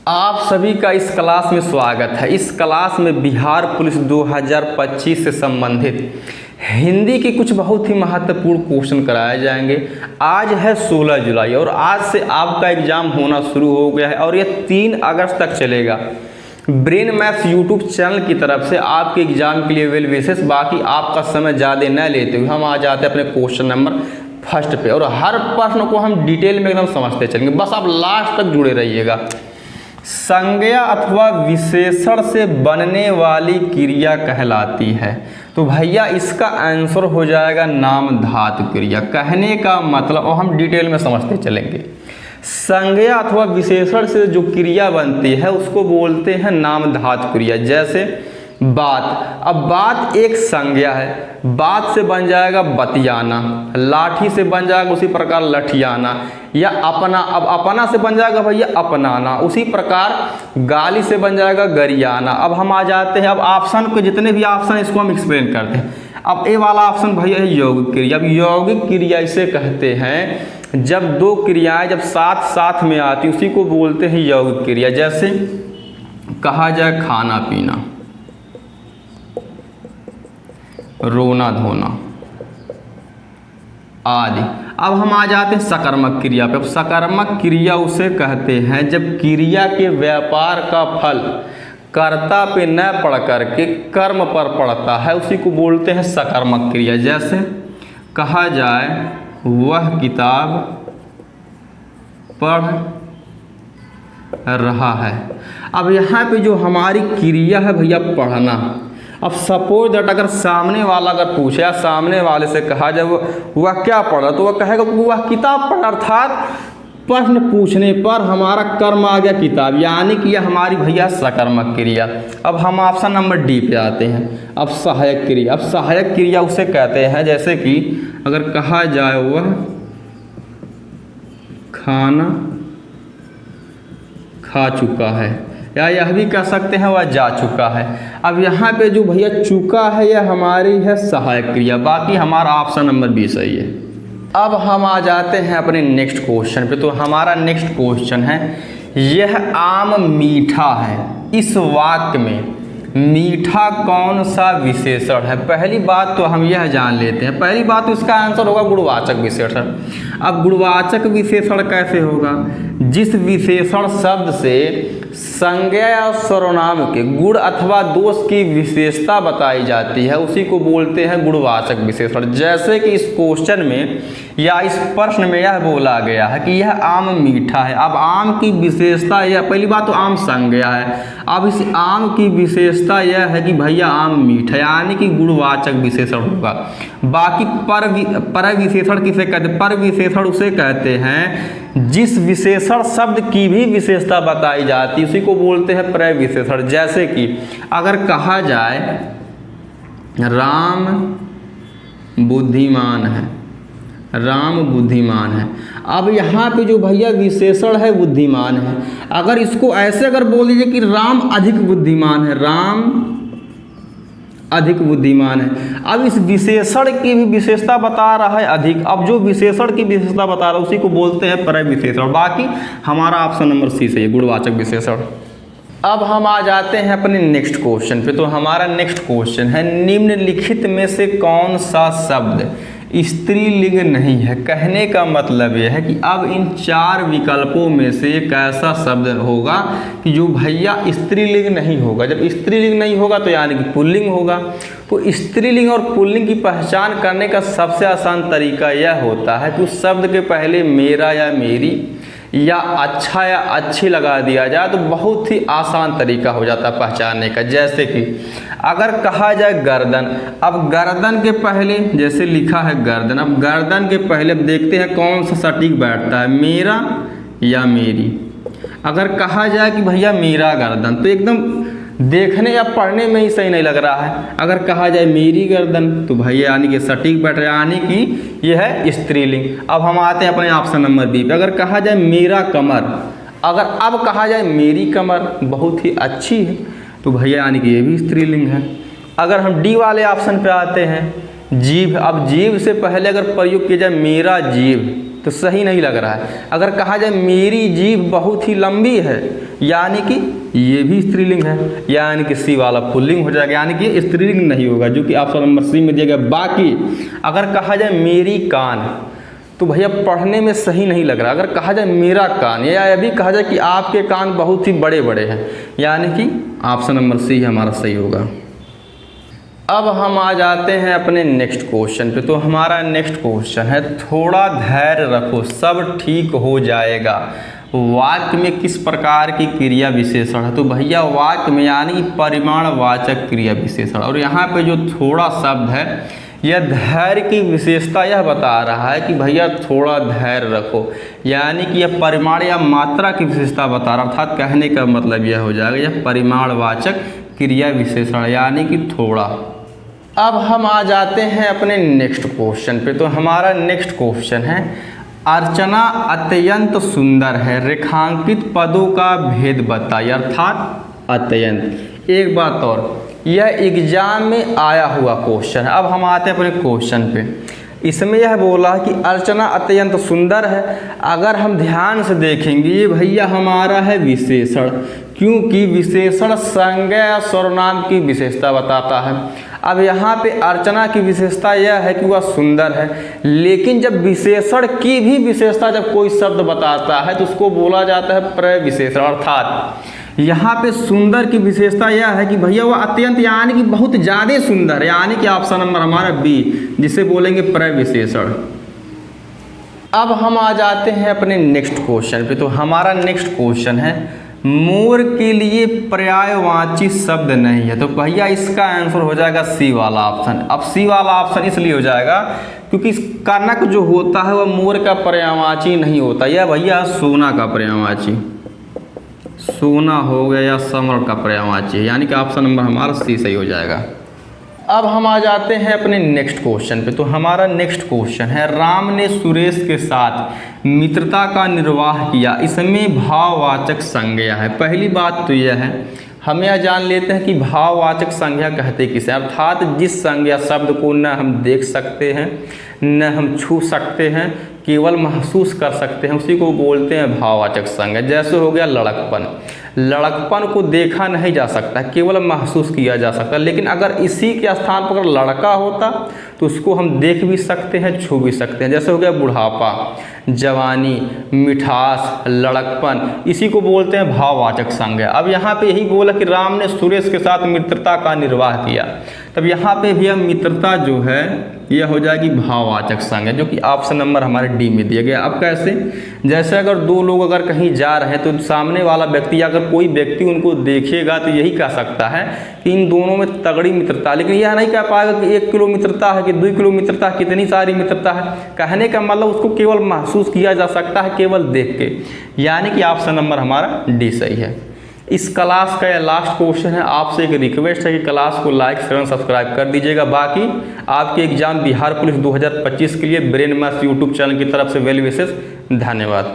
आप सभी का इस क्लास में स्वागत है। इस क्लास में बिहार पुलिस 2025 से संबंधित हिंदी के कुछ बहुत ही महत्वपूर्ण क्वेश्चन कराए जाएंगे। आज है 16 जुलाई और आज से आपका एग्ज़ाम होना शुरू हो गया है और यह 3 अगस्त तक चलेगा। ब्रेन मैथ्स यूट्यूब चैनल की तरफ से आपके एग्ज़ाम के लिए वेल विशेष। बाकी आपका समय ज़्यादा न लेते हुए हम आ जाते हैं अपने क्वेश्चन नंबर फर्स्ट पे और हर प्रश्न को हम डिटेल में एकदम समझते चलेंगे। बस आप लास्ट तक जुड़े रहिएगा। संज्ञा अथवा विशेषण से बनने वाली क्रिया कहलाती है। तो भैया इसका आंसर हो जाएगा नाम धातु क्रिया। कहने का मतलब, और हम डिटेल में समझते चलेंगे। संज्ञा अथवा विशेषण से जो क्रिया बनती है उसको बोलते हैं नाम धातु क्रिया। जैसे बात, अब बात एक संज्ञा है, बात से बन जाएगा बतियाना, लाठी से बन जाएगा उसी प्रकार लठियाना, या अपना, अब अपना से बन जाएगा भैया अपनाना, उसी प्रकार गाली से बन जाएगा गरियाना। अब हम आ जाते हैं, अब ऑप्शन को, जितने भी ऑप्शन इसको हम एक्सप्लेन करते हैं। अब ए वाला ऑप्शन भैया है यौगिक क्रिया। अब यौगिक क्रिया इसे कहते हैं जब दो क्रियाएं जब साथ साथ में आती उसी को बोलते हैं यौगिक क्रिया। जैसे कहा जाए खाना पीना, रोना धोना आदि। अब हम आ जाते हैं सकर्मक क्रिया पे। अब सकर्मक क्रिया उसे कहते हैं जब क्रिया के व्यापार का फल कर्ता पे न पड़ करके कर्म पर पड़ता है, उसी को बोलते हैं सकर्मक क्रिया। जैसे कहा जाए वह किताब पढ़ रहा है। अब यहाँ पे जो हमारी क्रिया है भैया पढ़ना। अब सपोज दैट अगर सामने वाला अगर पूछे या सामने वाले से कहा जाए वह क्या पढ़ रहा, तो वह कहेगा वह किताब पढ़, अर्थात प्रश्न पूछने पर हमारा कर्म आ गया किताब, यानी कि यह हमारी भैया सकर्मक क्रिया। अब हम ऑप्शन नंबर डी पे आते हैं। अब सहायक क्रिया। अब सहायक क्रिया उसे कहते हैं जैसे कि अगर कहा जाए वह खाना खा चुका है, या यह भी कह सकते हैं वह जा चुका है। अब यहाँ पे जो भैया चुका है यह हमारी है सहायक क्रिया। बाकी हमारा ऑप्शन नंबर बी सही है। अब हम आ जाते हैं अपने नेक्स्ट क्वेश्चन पे। तो हमारा नेक्स्ट क्वेश्चन है, यह आम मीठा है, इस वाक्य में मीठा कौन सा विशेषण है? पहली बात तो हम यह जान लेते हैं, पहली बात तो इसका आंसर होगा गुणवाचक विशेषण। अब गुणवाचक विशेषण कैसे होगा? जिस विशेषण शब्द से संज्ञा या सर्वनाम के गुण अथवा दोष की विशेषता बताई जाती है उसी को बोलते हैं गुणवाचक विशेषण। जैसे कि इस क्वेश्चन में या इस प्रश्न में यह बोला गया है कि यह आम मीठा है। अब आम की विशेषता यह, पहली बात तो आम संज्ञा है। अब इस आम की विशेषता यह है कि भैया आम मीठा, यानी कि गुणवाचक विशेषण होगा। बाकी पर विशेषण किसे कहते हैं? पर विशेषण उसे कहते हैं जिस विशेषण शब्द की भी विशेषता बताई जाती है उसी को बोलते हैं पर विशेषण। जैसे कि अगर कहा जाए राम बुद्धिमान है, राम बुद्धिमान है। अब यहाँ पे जो भैया विशेषण है बुद्धिमान है, अगर इसको ऐसे अगर बोल दीजिए कि राम अधिक बुद्धिमान है, राम अधिक बुद्धिमान है। अब इस विशेषण की भी विशेषता बता रहा है अधिक। अब जो विशेषण की विशेषता बता रहा है उसी को बोलते हैं पर विशेषण। बाकी हमारा ऑप्शन नंबर सी सही है, गुणवाचक विशेषण। अब हम आ जाते हैं अपने नेक्स्ट क्वेश्चन पे। तो हमारा नेक्स्ट क्वेश्चन है, निम्नलिखित में से कौन सा शब्द स्त्रीलिंग नहीं है? कहने का मतलब यह है कि अब इन 4 विकल्पों में से एक ऐसा शब्द होगा कि जो भैया स्त्रीलिंग नहीं होगा। जब स्त्रीलिंग नहीं होगा तो यानी कि पुल्लिंग होगा। तो स्त्रीलिंग और पुल्लिंग की पहचान करने का सबसे आसान तरीका यह होता है कि उस शब्द के पहले मेरा या मेरी या अच्छा या अच्छी लगा दिया जाए तो बहुत ही आसान तरीका हो जाता है पहचानने का। जैसे कि अगर कहा जाए गर्दन, अब गर्दन के पहले जैसे लिखा है गर्दन, अब गर्दन के पहले अब देखते हैं कौन सा सटीक बैठता है, मेरा या मेरी। अगर कहा जाए कि भैया मेरा गर्दन तो एकदम देखने या पढ़ने में ही सही नहीं लग रहा है। अगर कहा जाए मेरी गर्दन तो भैया यानी कि सटीक बैठ रहा है, यानी कि यह है स्त्रीलिंग। अब हम आते हैं अपने ऑप्शन नंबर बी पे। अगर कहा जाए मेरा कमर, अगर अब कहा जाए मेरी कमर बहुत ही अच्छी है तो भैया यानी कि ये भी स्त्रीलिंग है। अगर हम डी वाले ऑप्शन पे आते हैं जीभ, अब जीभ से पहले अगर प्रयोग किया जाए मेरा जीभ तो सही नहीं लग रहा है। अगर कहा जाए मेरी जीभ बहुत ही लंबी है, यानी कि ये भी स्त्रीलिंग है, यानी कि सी वाला पुल्लिंग हो जाएगा, यानी कि स्त्रीलिंग नहीं होगा, जो कि ऑप्शन नंबर सी में दिया गया। बाकी अगर कहा जाए मेरी कान, तो भैया पढ़ने में सही नहीं लग रहा। अगर कहा जाए मेरा कान, या यह भी कहा जाए कि आपके कान बहुत ही बड़े बड़े हैं, यानी कि ऑप्शन नंबर सी हमारा सही होगा। अब हम आ जाते हैं अपने नेक्स्ट क्वेश्चन पे। तो हमारा नेक्स्ट क्वेश्चन है, थोड़ा धैर्य रखो सब ठीक हो जाएगा, वाक्य में किस प्रकार की क्रिया विशेषण है? तो भैया वाक्य में यानी परिमाणवाचक क्रिया विशेषण। और यहाँ पे जो थोड़ा शब्द है, यह धैर्य की विशेषता यह बता रहा है कि भैया थोड़ा धैर्य रखो, यानी कि यह परिमाण या मात्रा की विशेषता बता रहा है। अर्थात कहने का मतलब यह हो जाएगा, यह परिमाणवाचक क्रिया विशेषण यानी कि थोड़ा। अब हम आ जाते हैं अपने नेक्स्ट क्वेश्चन पे। तो हमारा नेक्स्ट क्वेश्चन है, अर्चना अत्यंत सुंदर है, रेखांकित पदों का भेद बताइए। अर्थात अत्यंत। एक बात और, यह एग्जाम में आया हुआ क्वेश्चन है। अब हम आते हैं अपने क्वेश्चन पे। इसमें यह बोला कि अर्चना अत्यंत सुंदर है। अगर हम ध्यान से देखेंगे, ये भैया हमारा है विशेषण, क्योंकि विशेषण संज्ञा या सर्वनाम की विशेषता बताता है। अब यहाँ पे अर्चना की विशेषता यह है कि वह सुंदर है, लेकिन जब विशेषण की भी विशेषता जब कोई शब्द बताता है तो उसको बोला जाता है प्रविशेषण। अर्थात यहाँ पे सुंदर की विशेषता यह है कि भैया वह अत्यंत यानी कि बहुत ज़्यादा सुंदर है, यानी कि ऑप्शन नंबर हमारा बी, जिसे बोलेंगे प्रविशेषण। अब हम आ जाते हैं अपने नेक्स्ट क्वेश्चन पे। तो हमारा नेक्स्ट क्वेश्चन है, मोर के लिए पर्यायवाची शब्द नहीं है। तो भैया इसका आंसर हो जाएगा सी वाला ऑप्शन। अब सी वाला ऑप्शन इसलिए हो जाएगा क्योंकि कनक जो होता है वह मोर का पर्यायवाची नहीं होता। यह भैया सोना का पर्यायवाची, सोना हो गया या समर का पर्यायवाची, यानी कि ऑप्शन नंबर हमारा सी सही हो जाएगा। अब हम आ जाते हैं अपने नेक्स्ट क्वेश्चन पे। तो हमारा नेक्स्ट क्वेश्चन है, राम ने सुरेश के साथ मित्रता का निर्वाह किया, इसमें भाववाचक संज्ञा है। पहली बात तो यह है, हम यह जान लेते हैं कि भाववाचक संज्ञा कहते किसे, अर्थात जिस संज्ञा शब्द को न हम देख सकते हैं न हम छू सकते हैं, केवल महसूस कर सकते हैं, उसी को बोलते हैं भाववाचक संज्ञा। जैसे हो गया लड़कपन, लड़कपन को देखा नहीं जा सकता, केवल महसूस किया जा सकता। लेकिन अगर इसी के स्थान पर अगर लड़का होता तो उसको हम देख भी सकते हैं, छू भी सकते हैं। जैसे हो गया बुढ़ापा, जवानी, मिठास, लड़कपन, इसी को बोलते हैं भाववाचक संज्ञा। अब यहाँ पे यही बोला कि राम ने सुरेश के साथ मित्रता का निर्वाह किया, तब यहाँ पे भी हम मित्रता जो है यह हो जाएगी भाववाचक संज्ञा, जो कि ऑप्शन नंबर हमारे डी में दिया गया। अब कैसे, जैसे अगर दो लोग अगर कहीं जा रहे हैं तो सामने वाला व्यक्ति या अगर कोई व्यक्ति उनको देखेगा तो यही कह सकता है कि इन दोनों में तगड़ी मित्रता, लेकिन यह नहीं कह पाएगा कि 1 किलो मित्रता है कि 2 किलो मित्रता है, कितनी सारी मित्रता है। कहने का मतलब उसको केवल महसूस किया जा सकता है, केवल देख के, यानी कि ऑप्शन नंबर हमारा डी सही है। इस क्लास का यह लास्ट क्वेश्चन है। आपसे एक रिक्वेस्ट है कि क्लास को लाइक शेयर सब्सक्राइब कर दीजिएगा। बाकी आपके एग्जाम बिहार पुलिस 2025 के लिए ब्रेन मैथ्स यूट्यूब चैनल की तरफ से वेल विशेष धन्यवाद।